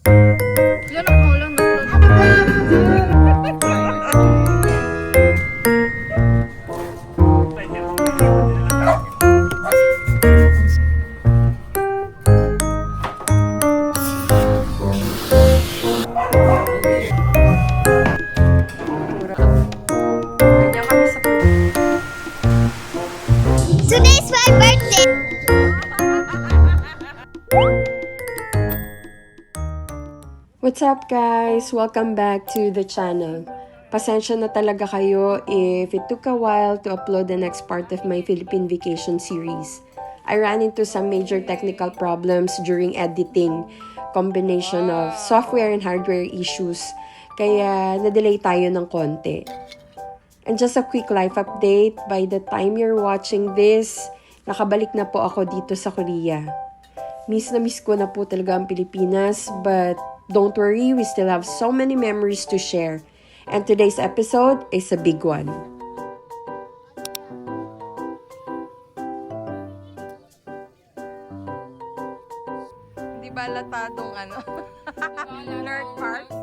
Yan ang ulan na Today's my birthday! What's up guys? Welcome back to the channel. Pasensya na talaga kayo if it took a while to upload the next part of my Philippine vacation series. I ran into some major technical problems during editing, combination of software and hardware issues, kaya na-delay tayo ng konti. And just a quick life update, by the time you're watching this, nakabalik na po ako dito sa Korea. Miss na miss ko na po talaga ang Pilipinas, but don't worry, we still have so many memories to share. And today's episode is a big one. Hindi ba latadong ano? Nerd parts?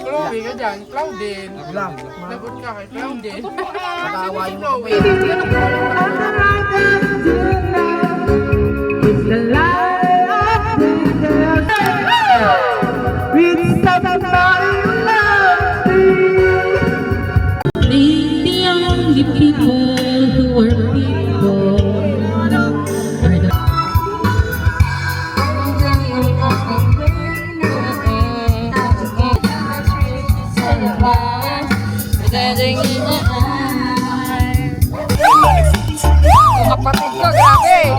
Chloe ka dyan, Claudine. Lagot ka kay Claudine. Nag-aawa yung Chloe. The only people who are people are the Kapatid ko, grabe!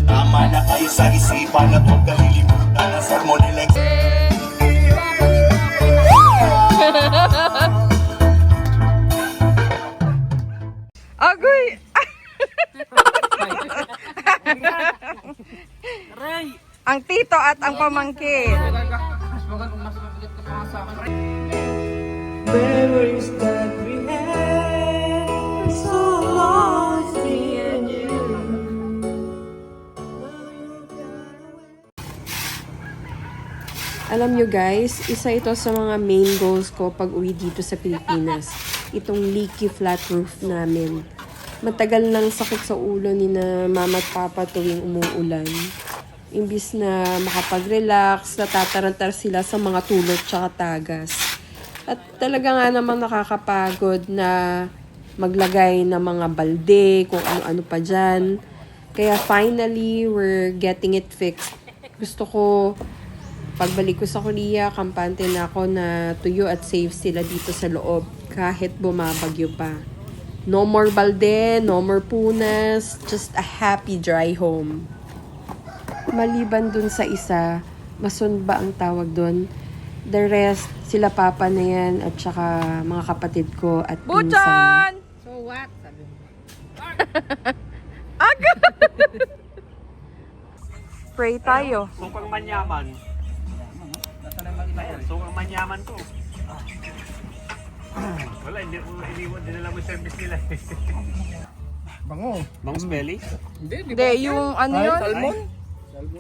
Tama na kayo sa isipan at huwag kalilimutan ang Salmonella. Agoy! Ang tito at ang pamangkin. Memories that we had so long, me and you. Alam nyo guys, isa ito sa mga main goals ko pag uwi dito sa Pilipinas. Itong leaky flat roof namin. Matagal nang sakit sa ulo ni na mama at papa tuwing umuulan. Imbis na makapag-relax, natatarantar sila sa mga tulot tsaka tagas. At talaga nga naman nakakapagod na maglagay ng mga balde, kung ano-ano pa dyan. Kaya finally, we're getting it fixed. Gusto ko, pagbalik ko sa Korea, kampante na ako na tuyo at safe sila dito sa loob kahit bumabagyo pa. No more balde, no more punas, just a happy dry home. Maliban dun sa isa, mason ba ang tawag dun? The rest, sila papa na yan at saka mga kapatid ko at pinsan. Buchan! So what? Sabi mo. Aga! Pray tayo. Sukang manyaman. Sukang manyaman to. Wala, dinala mo yung service nila. Bangus belly? Hindi, yung ano yun?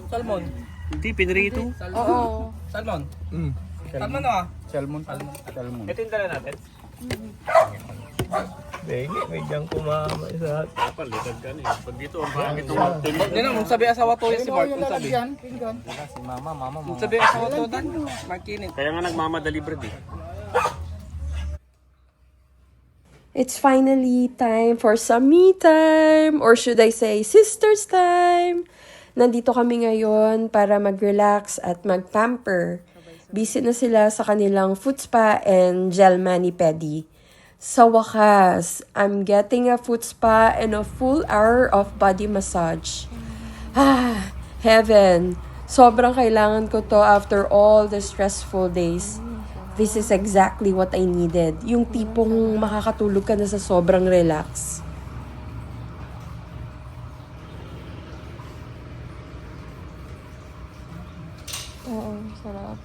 Salmon. Hindi, pinrito. Oo. Salmon. Salmon ah. Salmon. Ito yung dala natin. May diyang kumama isa. Palitan ka na eh. Pag dito, ang pangit ng mountain. Hindi na, mong sabi asawa to si Mark. Mong sabi. Si mama. Mong sabi asawa to dan. Markinit. Kaya nga nagmamadali bread eh. It's finally time for some me time, or should I say sisters time. Nandito kami ngayon para mag-relax at mag-pamper Busy na sila sa kanilang foot spa and gel mani-pedi. Sa wakas, I'm getting a foot spa and a full hour of body massage. Heaven. Sobrang kailangan ko to after all the stressful days. This is exactly what I needed. Yung tipong makakatulog ka na sa sobrang relax. Oo, sarap.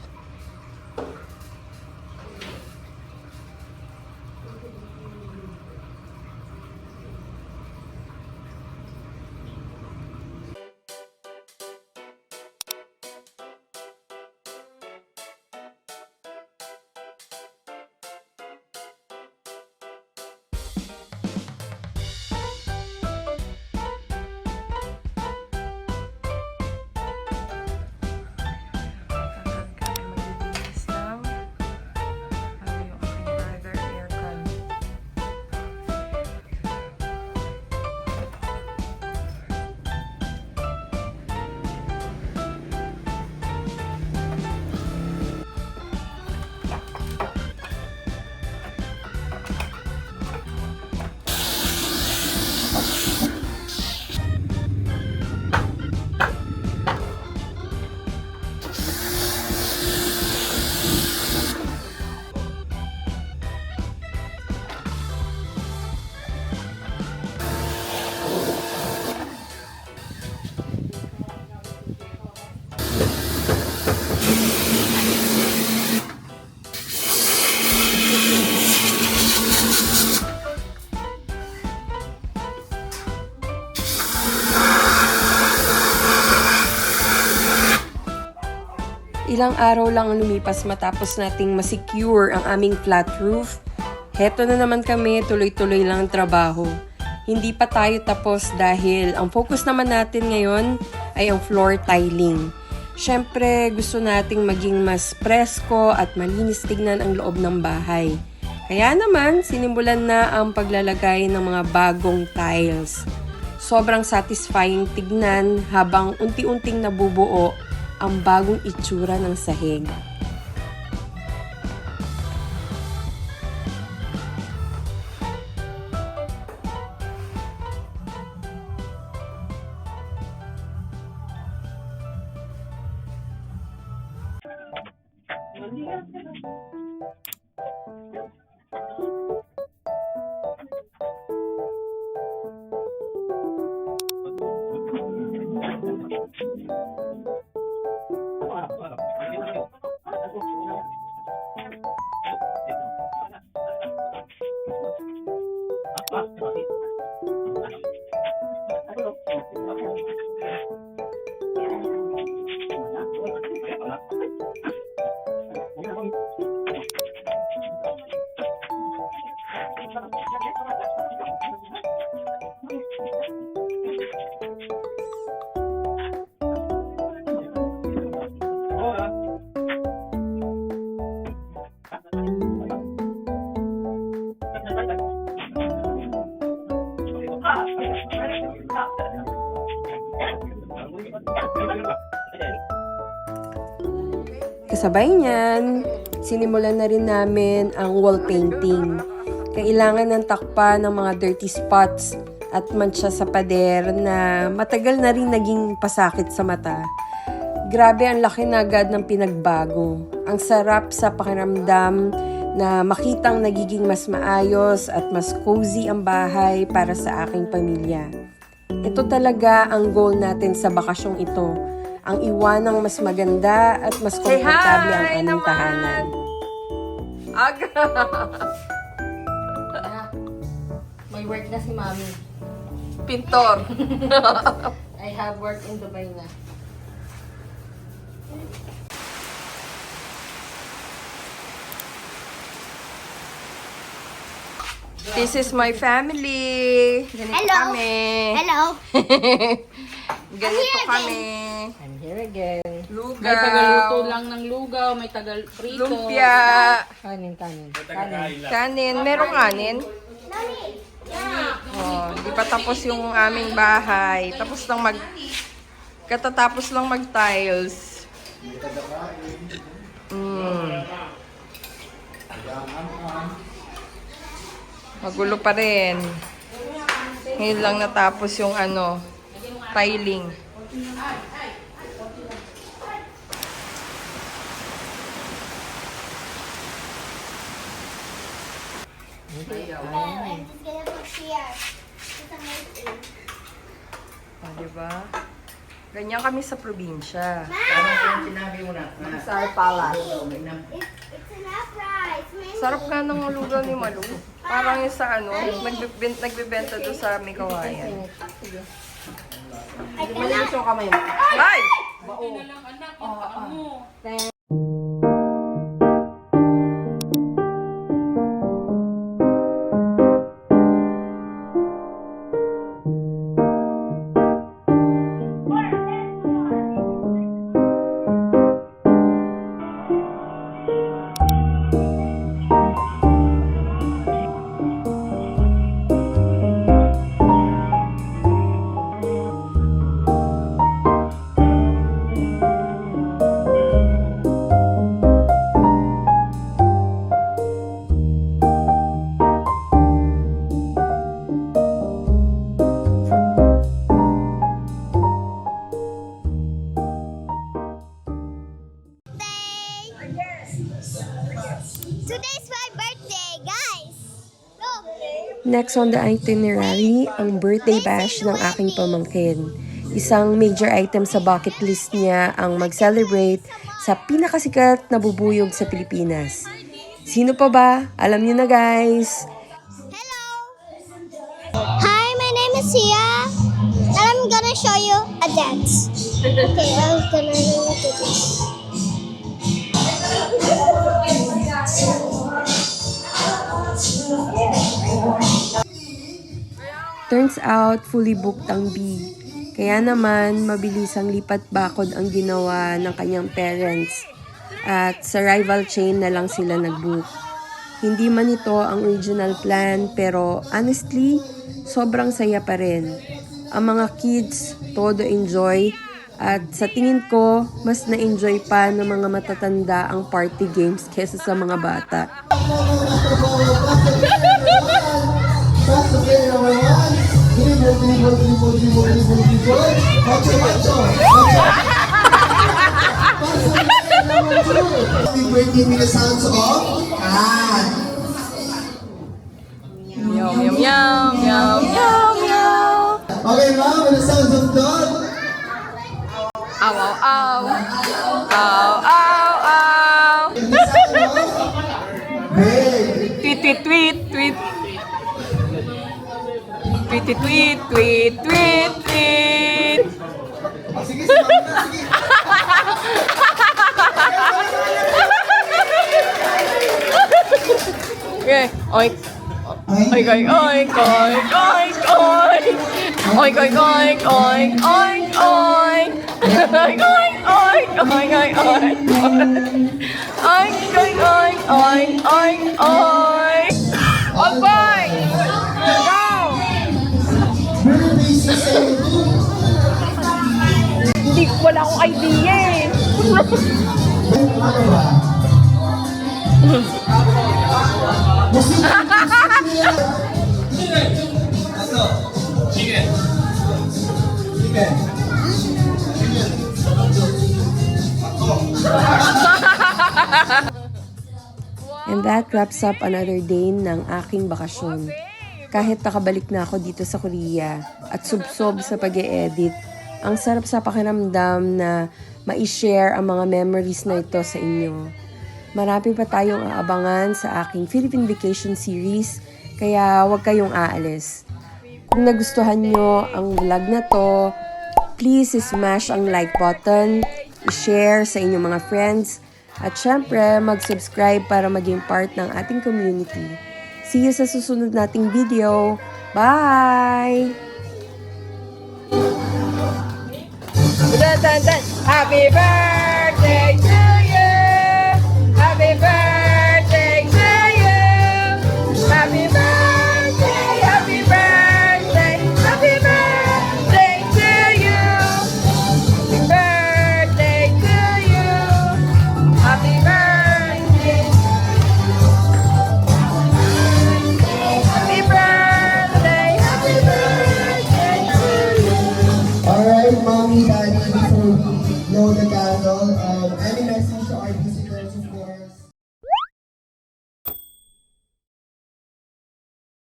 Ilang araw lang ang lumipas matapos nating masecure ang aming flat roof. Heto na naman kami, tuloy-tuloy lang ang trabaho. Hindi pa tayo tapos dahil ang focus naman natin ngayon ay ang floor tiling. Siyempre, gusto nating maging mas presko at malinis tignan ang loob ng bahay. Kaya naman, sinimulan na ang paglalagay ng mga bagong tiles. Sobrang satisfying tignan habang unti-unting nabubuo ang bagong itsura ng sahig. Kasabay niyan, sinimulan na rin namin ang wall painting. Kailangan ng takpa ng mga dirty spots at mancha sa pader na matagal na rin naging pasakit sa mata. Grabe ang laki na agad ng pinagbago. Ang sarap sa pakiramdam na makitang nagiging mas maayos at mas cozy ang bahay para sa aking pamilya. Ito talaga ang goal natin sa bakasyong ito. Ang iwanang mas maganda at mas komportable ang aming tahanan. May work na si Mami. Pintor. I have work in Dubai na. This is my family. Ganito Hello. kami. Hello. Ganito kami. I'm here again. Lugaw. May tagaluto lang ng lugaw, may tagal-prito. Lumpia. Kanin. Kanin. Merong kanin? Oh, di pa tapos yung aming bahay. Katatapos lang mag-tiles. Magulo pa rin. Ngayon lang natapos yung tiling. I'm just gonna put here. It's amazing. Diba? Ganyan kami sa probinsya. It's enough rice. Sarap nga ng lugaw ni Malu. Parang yung sa nagbebenta doon sa Mikawayan. Ay! Today's my birthday, guys. Look. Next on the itinerary, ang birthday bash ng aking pamangkin. Isang major item sa bucket list niya ang mag-celebrate sa pinakasikat na bubuyog sa Pilipinas. Sino pa ba? Alam niyo na guys! Hello. Hi, my name is Sia, and I'm gonna show you a dance. Okay, I'm gonna do this. Turns out, fully booked ang B. Kaya naman, mabilis ang lipat bakod ang ginawa ng kanyang parents. At sa rival chain na lang sila nag-book. Hindi man ito ang original plan, pero honestly, sobrang saya pa rin. Ang mga kids, todo enjoy. At sa tingin ko, mas na-enjoy pa ng mga matatanda ang party games kesa sa mga bata. Birthday with the sounds of cat. Yum, yum, yum, yum, yum, yum. Okay, mom, with the sounds of dog. Ow, ow, ow. Ow, ow, ow. With the sound of bird. Tweet, tweet, tweet, tweet. Tweet, tweet, tweet, tweet, tweet, tweet. Sige, si mama na, sige. Okay, oink. Oink, oink, oink, oink, oink, oink. Oink, oink, oink, oink, oink, oink. Oink, oink, oink, oink, oink, oink. Oink, oink, oink, oink, oink, oink. On point! Go! Birthday sa sa'yo. Hindi, wala akong idea eh. And that wraps up another day ng aking bakasyon. Kahit nakabalik na ako dito sa Korea at subsob sa pag-e-edit, ang sarap sa pakiramdam na ma-share ang mga memories na ito sa inyo. Marami pa tayong aabangan sa aking Philippine Vacation Series, kaya huwag kayong aalis. Kung nagustuhan nyo ang vlog na to, please smash ang like button, i-share sa inyong mga friends, at syempre, mag-subscribe para maging part ng ating community. See you sa susunod nating video. Bye! Happy birthday to